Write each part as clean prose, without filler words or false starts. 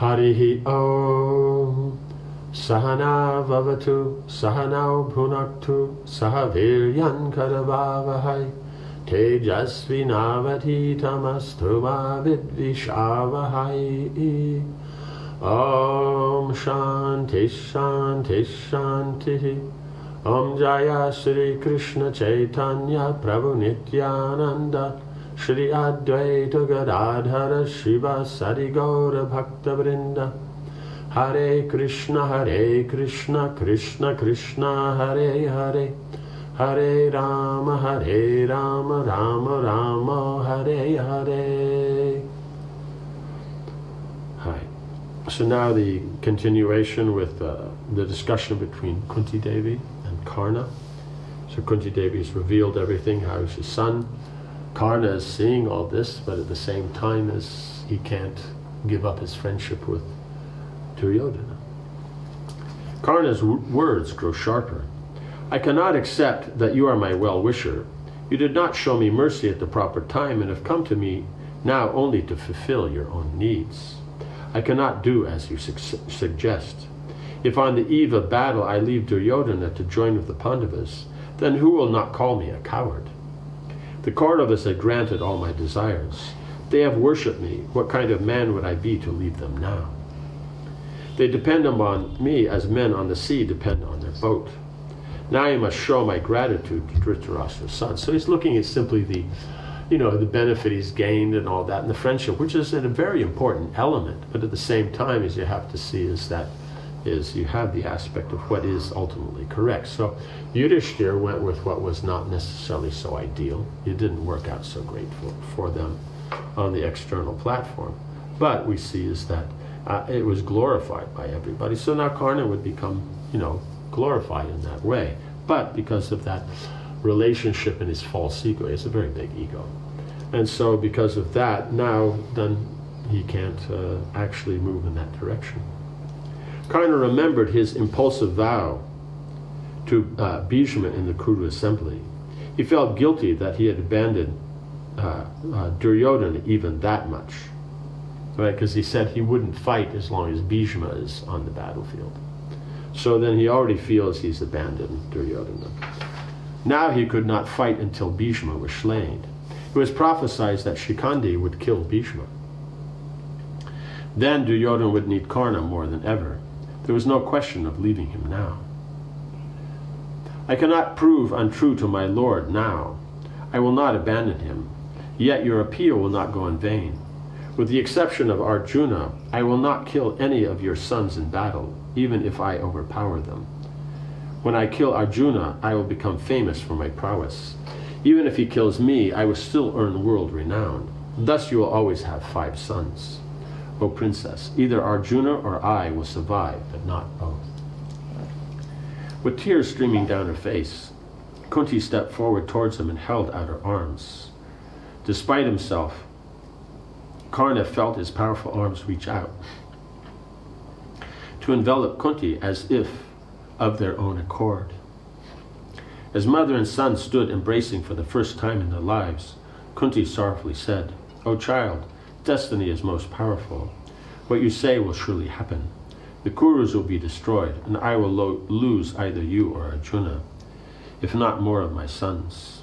Harihi Om. Sahana Vavatu, Sahanao Bhunaktu, Sahaviryan Karavavahai, Tejasvinavadhitamastu ma vidvishavahai. Om Shanti Shanti Shanti. Om Jaya Shri Krishna Chaitanya Prabhu Nityananda, Shri Advaita Gadadhara Shiva Sari Gaura Bhakta Vrinda. Hare Krishna, Krishna Krishna, Hare Hare, Hare Rama, Rama Rama, Hare Hare. Hi. So now the continuation with the discussion between Kunti Devi and Karna. So Kunti Devi has revealed everything, how his son. Karna is seeing all this, but at the same time as he can't give up his friendship with Duryodhana. Karna's words grow sharper. I cannot accept that you are my well-wisher. You did not show me mercy at the proper time and have come to me now only to fulfill your own needs. I cannot do as you suggest. If on the eve of battle I leave Duryodhana to join with the Pandavas, then who will not call me a coward? The Kauravas had granted all my desires. They have worshipped me. What kind of man would I be to leave them now? They depend upon me as men on the sea depend on their boat. Now I must show my gratitude to Dhritarashtra's son. So he's looking at simply the benefit he's gained and all that, and the friendship, which is a very important element. But at the same time, as you have to see, is you have the aspect of what is ultimately correct. So Yudhishthira went with what was not necessarily so ideal. It didn't work out so great for them on the external platform. But we see is that it was glorified by everybody. So now Karna would become, glorified in that way. But because of that relationship and his false ego, he has a very big ego. And so because of that, now then he can't actually move in that direction. Karna remembered his impulsive vow to Bhishma in the Kuru assembly. He felt guilty that he had abandoned Duryodhana even that much. Right, because he said he wouldn't fight as long as Bhishma is on the battlefield. So then he already feels he's abandoned Duryodhana. Now he could not fight until Bhishma was slain. It was prophesied that Shikandi would kill Bhishma. Then Duryodhana would need Karna more than ever. There was no question of leaving him now. I cannot prove untrue to my lord now. I will not abandon him. Yet your appeal will not go in vain. With the exception of Arjuna, I will not kill any of your sons in battle, even if I overpower them. When I kill Arjuna, I will become famous for my prowess. Even if he kills me, I will still earn world renown. Thus you will always have 5 sons. O princess, either Arjuna or I will survive, but not both. With tears streaming down her face, Kunti stepped forward towards him and held out her arms. Despite himself, Karna felt his powerful arms reach out to envelop Kunti as if of their own accord. As mother and son stood embracing for the first time in their lives, Kunti sorrowfully said, O child, destiny is most powerful. What you say will surely happen. The Kurus will be destroyed, and I will lose either you or Arjuna, if not more of my sons.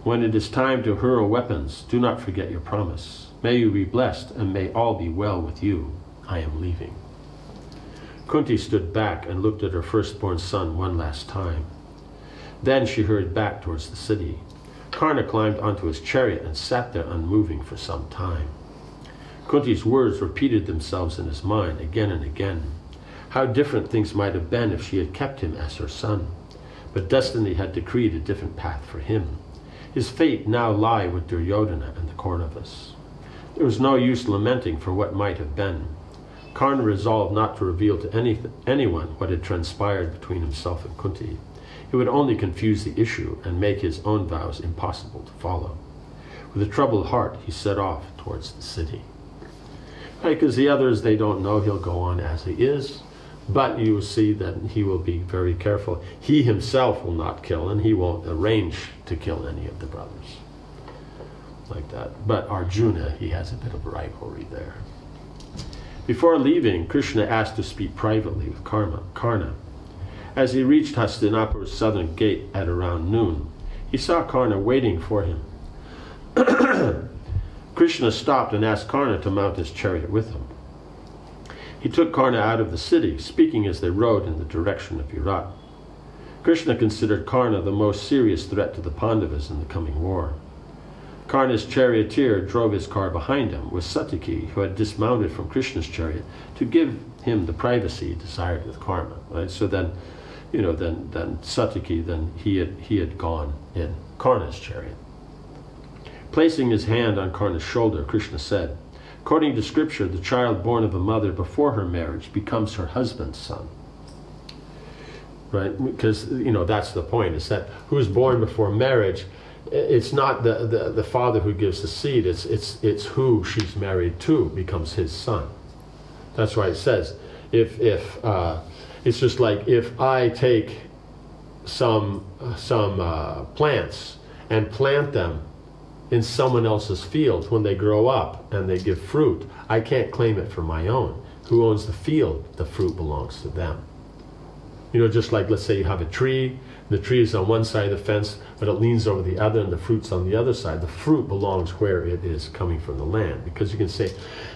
When it is time to hurl weapons, do not forget your promise. May you be blessed, and may all be well with you. I am leaving. Kunti stood back and looked at her firstborn son one last time. Then she hurried back towards the city. Karna climbed onto his chariot and sat there unmoving for some time. Kunti's words repeated themselves in his mind again and again. How different things might have been if she had kept him as her son. But destiny had decreed a different path for him. His fate now lay with Duryodhana and the Kauravas. There was no use lamenting for what might have been. Karna resolved not to reveal to anyone what had transpired between himself and Kunti. It would only confuse the issue and make his own vows impossible to follow. With a troubled heart, he set off towards the city. Because the others, they don't know, he'll go on as he is, but you will see that he will be very careful. He himself will not kill, and he won't arrange to kill any of the brothers. Like that. But Arjuna, he has a bit of rivalry there. Before leaving, Krishna asked to speak privately with Karna. As he reached Hastinapur's southern gate at around noon, he saw Karna waiting for him. Krishna stopped and asked Karna to mount his chariot with him. He took Karna out of the city, speaking as they rode in the direction of Virat. Krishna considered Karna the most serious threat to the Pandavas in the coming war. Karna's charioteer drove his car behind him with Satyaki, who had dismounted from Krishna's chariot, to give him the privacy he desired with Karna. Right? So then Satyaki, then he had gone in Karna's chariot. Placing his hand on Karna's shoulder, Krishna said, according to scripture, the child born of a mother before her marriage becomes her husband's son. Right? Because, that's the point, is that who's born before marriage, it's not the father who gives the seed, it's who she's married to becomes his son. That's why it says, if it's just like if I take some plants and plant them in someone else's field, when they grow up and they give fruit, I can't claim it for my own. Who owns the field? The fruit belongs to them. Just like, let's say you have a tree, the tree is on one side of the fence, but it leans over the other and the fruit's on the other side. The fruit belongs where it is coming from the land, because you can say,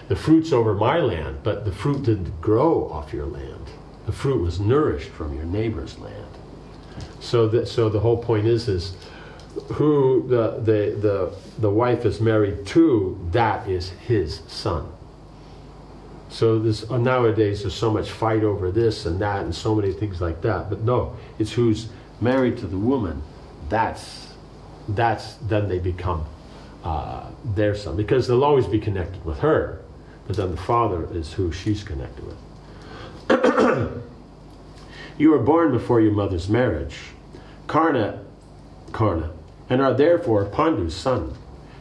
the fruit's over my land, but the fruit didn't grow off your land. The fruit was nourished from your neighbor's land. So the whole point is who the wife is married to, that is his son. So nowadays there's so much fight over this and that and so many things like that. But no, it's who's married to the woman, that's then they become their son, because they'll always be connected with her, but then the father is who she's connected with. You were born before your mother's marriage, Karna, and are therefore Pandu's son.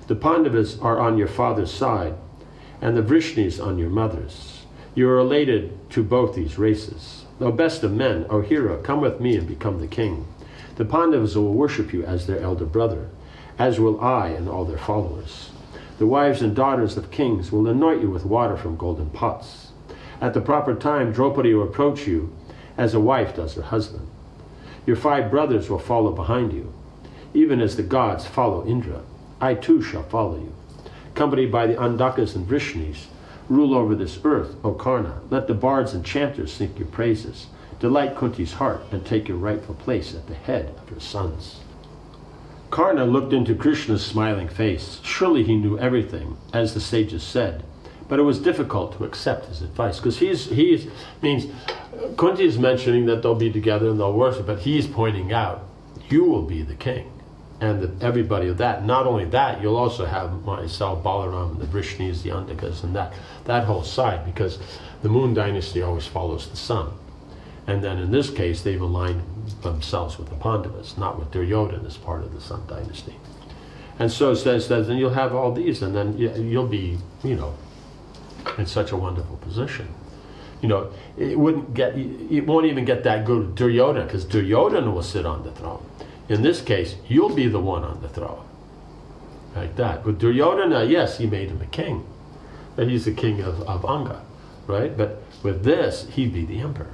The Pandavas are on your father's side, and the Vrishnis on your mother's. You are related to both these races. O best of men, O hero, come with me and become the king. The Pandavas will worship you as their elder brother, as will I and all their followers. The wives and daughters of kings will anoint you with water from golden pots. At the proper time, Draupadi will approach you as a wife does her husband. Your 5 brothers will follow behind you, even as the gods follow Indra. I too shall follow you. Accompanied by the Andakas and Vrishnis, rule over this earth, O Karna. Let the bards and chanters sing your praises. Delight Kunti's heart and take your rightful place at the head of her sons. Karna looked into Krishna's smiling face. Surely he knew everything, as the sages said, but it was difficult to accept his advice, because Kunti is mentioning that they'll be together and they'll worship, but he's pointing out, you will be the king. And everybody of that. Not only that, you'll also have myself, Balaram, the Vrishnis, the Andakas, and that whole side, because the moon dynasty always follows the sun. And then in this case, they've aligned themselves with the Pandavas, not with Duryodhana as part of the sun dynasty. And so it says that then you'll have all these, and then you'll be, in such a wonderful position. It won't even get that good with Duryodhana, because Duryodhana will sit on the throne. In this case, you'll be the one on the throne. Like that. With Duryodhana, yes, he made him a king. But he's the king of Anga, right? But with this, he'd be the emperor.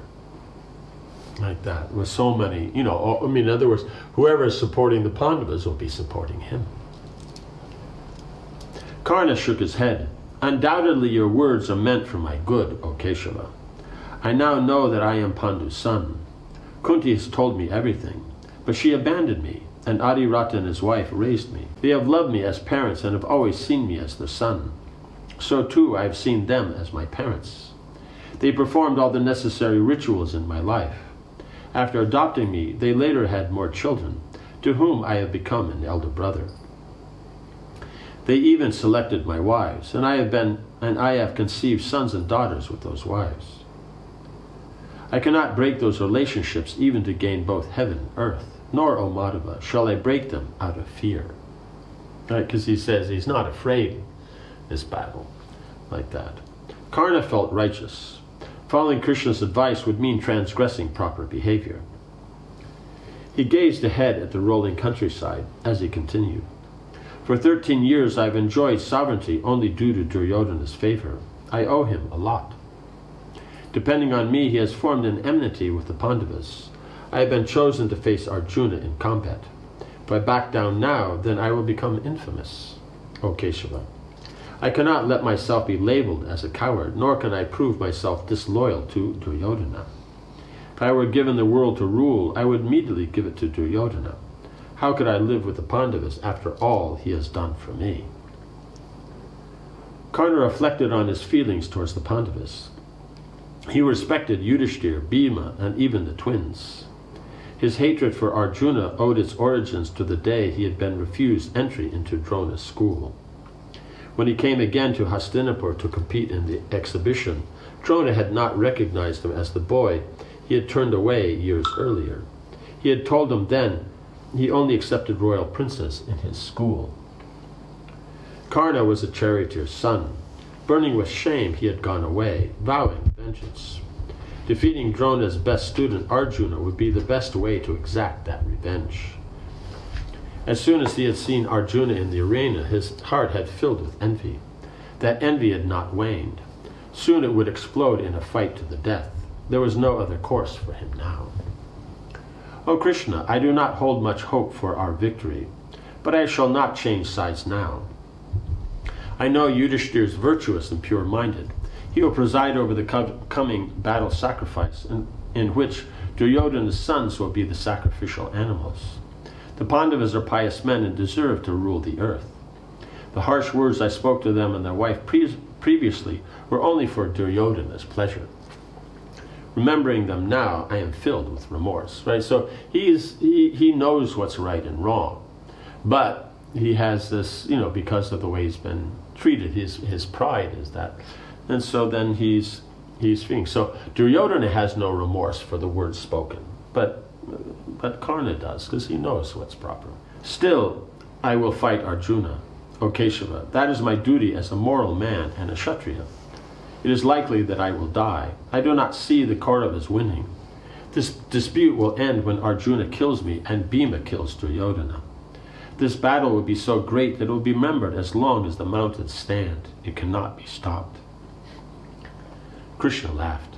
Like that. With so many, in other words, whoever is supporting the Pandavas will be supporting him. Karna shook his head. Undoubtedly your words are meant for my good, O Keshava. I now know that I am Pandu's son. Kunti has told me everything. But she abandoned me, and Adirata and his wife raised me. They have loved me as parents and have always seen me as their son. So too I have seen them as my parents. They performed all the necessary rituals in my life. After adopting me, they later had more children, to whom I have become an elder brother. They even selected my wives, and I have conceived sons and daughters with those wives. I cannot break those relationships even to gain both heaven and earth, nor, O Madhava, shall I break them out of fear. Right? Because he says he's not afraid in this battle, like that. Karna felt righteous. Following Krishna's advice would mean transgressing proper behavior. He gazed ahead at the rolling countryside as he continued. For 13 years I've enjoyed sovereignty only due to Duryodhana's favor. I owe him a lot. Depending on me, he has formed an enmity with the Pandavas. I have been chosen to face Arjuna in combat. If I back down now, then I will become infamous. O Keshava, I cannot let myself be labeled as a coward, nor can I prove myself disloyal to Duryodhana. If I were given the world to rule, I would immediately give it to Duryodhana. How could I live with the Pandavas after all he has done for me? Karna reflected on his feelings towards the Pandavas. He respected Yudhishthira, Bhima, and even the twins. His hatred for Arjuna owed its origins to the day he had been refused entry into Drona's school. When he came again to Hastinapur to compete in the exhibition, Drona had not recognized him as the boy he had turned away years earlier. He had told him then he only accepted royal princes in his school. Karna was a charioteer's son. Burning with shame, he had gone away, vowing vengeance. Defeating Drona's best student, Arjuna, would be the best way to exact that revenge. As soon as he had seen Arjuna in the arena, his heart had filled with envy. That envy had not waned. Soon it would explode in a fight to the death. There was no other course for him now. O Krishna, I do not hold much hope for our victory, but I shall not change sides now. I know Yudhishthira is virtuous and pure-minded. He will preside over the coming battle sacrifice, in which Duryodhana's sons will be the sacrificial animals. The Pandavas are pious men and deserve to rule the earth. The harsh words I spoke to them and their wife previously were only for Duryodhana's pleasure. Remembering them now, I am filled with remorse. Right? So he knows what's right and wrong, but he has this, because of the way he's been treated, his pride is that, and so then he's feeling. So Duryodhana has no remorse for the words spoken, but Karna does, because he knows what's proper. Still, I will fight Arjuna, O Keshava. That is my duty as a moral man and a Kshatriya. It is likely that I will die. I do not see the Kauravas winning. This dispute will end when Arjuna kills me and Bhima kills Duryodhana. This battle will be so great that it will be remembered as long as the mountains stand. It cannot be stopped. Krishna laughed.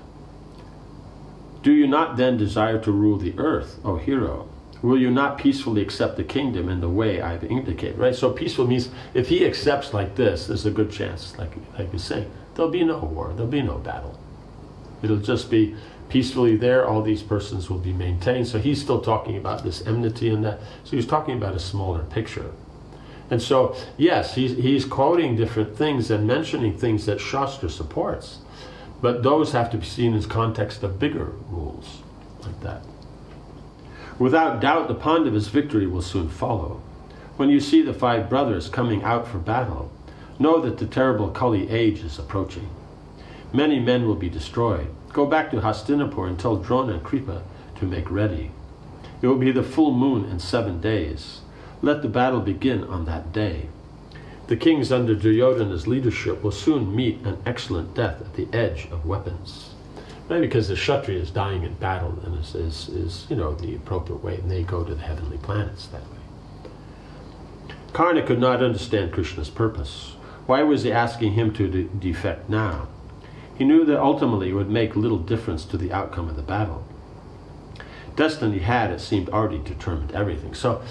Do you not then desire to rule the earth, O hero? Will you not peacefully accept the kingdom in the way I've indicated? Right? So peaceful means if he accepts like this, there's a good chance, like you're saying, there'll be no war, there'll be no battle. It'll just be peacefully there, all these persons will be maintained. So he's still talking about this enmity and that. So he's talking about a smaller picture. And so, yes, he's quoting different things and mentioning things that Shastra supports. But those have to be seen in context of bigger rules, like that. Without doubt, the Pandavas' victory will soon follow. When you see the 5 brothers coming out for battle, know that the terrible Kali age is approaching. Many men will be destroyed. Go back to Hastinapur and tell Drona and Kripa to make ready. It will be the full moon in 7 days. Let the battle begin on that day. The kings under Duryodhana's leadership will soon meet an excellent death at the edge of weapons. Maybe because the Kshatriya is dying in battle and is the appropriate way, and they go to the heavenly planets that way. Karna could not understand Krishna's purpose. Why was he asking him to defect now? He knew that ultimately it would make little difference to the outcome of the battle. Destiny had, it seemed, already determined everything. So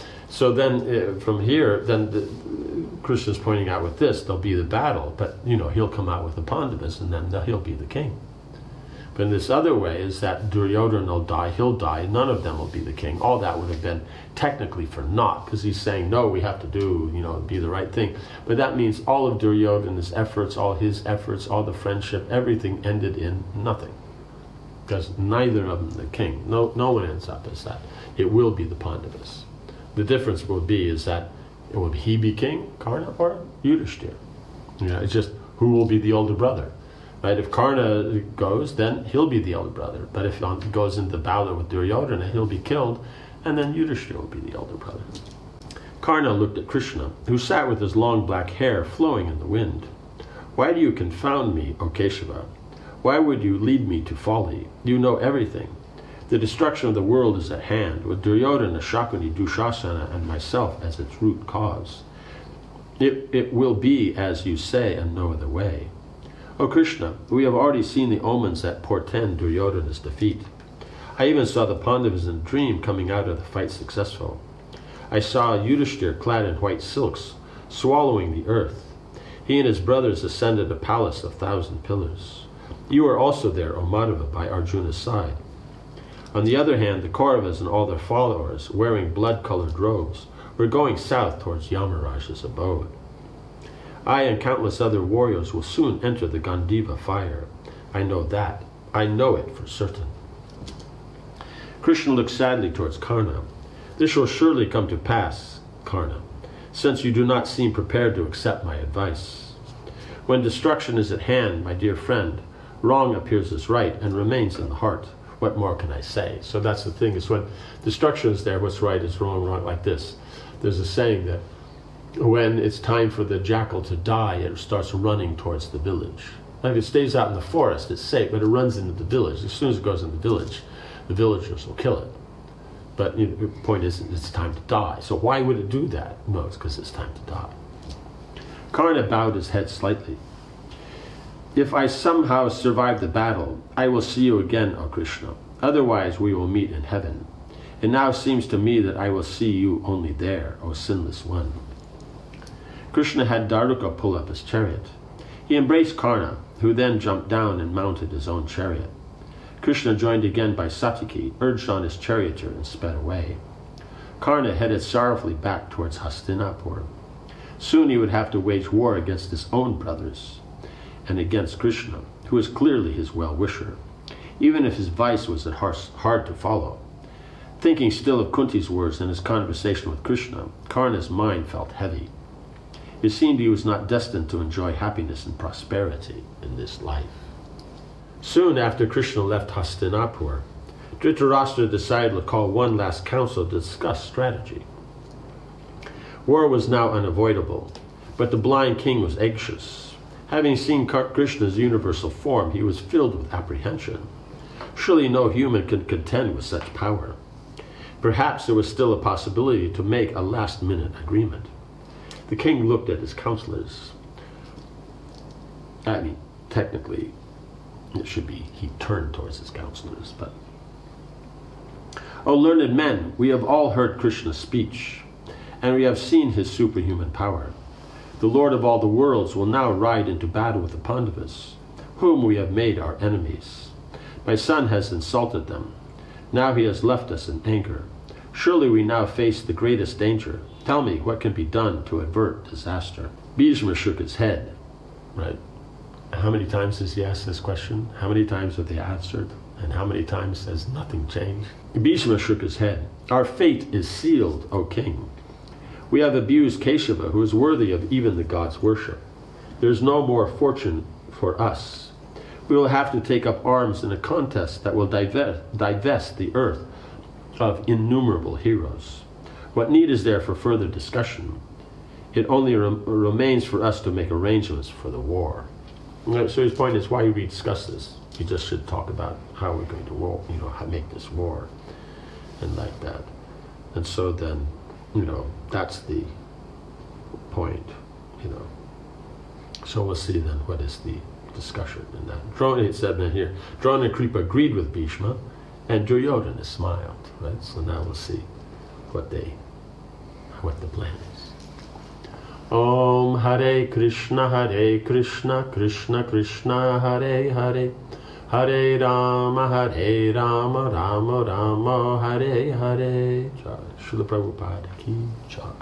then from here, Krishna's pointing out with this, there'll be the battle, but he'll come out with the Pandavas, and then he'll be the king. But in this other way is that Duryodhana will die, he'll die, none of them will be the king. All that would have been technically for naught, because he's saying, no, we have to do, be the right thing. But that means all of Duryodhana's efforts, all his efforts, all the friendship, everything ended in nothing. Because neither of them the king. No one ends up as that. It will be the Pandavas. The difference will be is that will he be king, Karna, or Yudhishthira? It's just who will be the older brother. Right? If Karna goes, then he'll be the elder brother. But if he goes into battle with Duryodhana, he'll be killed, and then Yudhishthira will be the elder brother. Karna looked at Krishna, who sat with his long black hair flowing in the wind. Why do you confound me, O Keshava? Why would you lead me to folly? You know everything. The destruction of the world is at hand, with Duryodhana, Shakuni, Dushasana, and myself as its root cause. It will be as you say, and no other way. O Krishna, we have already seen the omens that portend Duryodhana's defeat. I even saw the Pandavas in a dream coming out of the fight successful. I saw Yudhishthira clad in white silks, swallowing the earth. He and his brothers ascended a palace of 1,000 pillars. You were also there, O Madhava, by Arjuna's side. On the other hand, the Kauravas and all their followers, wearing blood-colored robes, were going south towards Yamaraj's abode. I and countless other warriors will soon enter the Gandiva fire. I know that. I know it for certain. Krishna looked sadly towards Karna. This shall surely come to pass, Karna, since you do not seem prepared to accept my advice. When destruction is at hand, my dear friend, wrong appears as right and remains in the heart. What more can I say? So that's the thing, is when destruction is there, what's right is wrong, like this. There's a saying that when it's time for the jackal to die, it starts running towards the village. Like, if it stays out in the forest, it's safe, but it runs into the village. As soon as it goes in the village, the villagers will kill it. But the point is, it's time to die. So why would it do that? No, it's because it's time to die. Karna bowed his head slightly. If I somehow survive the battle, I will see you again, O Krishna. Otherwise, we will meet in heaven. It now seems to me that I will see you only there, O sinless one. Krishna had Daruka pull up his chariot. He embraced Karna, who then jumped down and mounted his own chariot. Krishna, joined again by Satyaki, urged on his charioteer and sped away. Karna headed sorrowfully back towards Hastinapur. Soon he would have to wage war against his own brothers and against Krishna, who was clearly his well-wisher, even if his vice was hard to follow. Thinking still of Kunti's words and his conversation with Krishna, Karna's mind felt heavy. It seemed he was not destined to enjoy happiness and prosperity in this life. Soon after Krishna left Hastinapur, Dhritarashtra decided to call one last council to discuss strategy. War was now unavoidable, but the blind king was anxious. Having seen Krishna's universal form, he was filled with apprehension. Surely no human could contend with such power. Perhaps there was still a possibility to make a last-minute agreement. The king looked at his counselors. I mean, technically, it should be he turned towards his counselors, but... O learned men, we have all heard Krishna's speech, and we have seen his superhuman power. The Lord of all the worlds will now ride into battle with the Pandavas, whom we have made our enemies. My son has insulted them. Now he has left us in anger. Surely we now face the greatest danger. Tell me what can be done to avert disaster. Bhishma shook his head. Right? How many times has he asked this question? How many times have they answered? And how many times has nothing changed? Bhishma shook his head. Our fate is sealed, O king. We have abused Keshava, who is worthy of even the gods' worship. There is no more fortune for us. We will have to take up arms in a contest that will divest the earth of innumerable heroes. What need is there for further discussion? It only remains for us to make arrangements for the war. So his point is, why we discuss this? We just should talk about how we're going to war, how make this war, and like that. And so then, that's the point, So we'll see then what is the discussion in that. Drona, it said in here, Drona and Kripa agreed with Bhishma, and Duryodhana smiled, right? So now we'll see what the plan is. Om Hare Krishna, Krishna Krishna, Hare Hare, Hare Rama, Rama Rama, Hare Hare. Jai. Srila Prabhupada ki jai.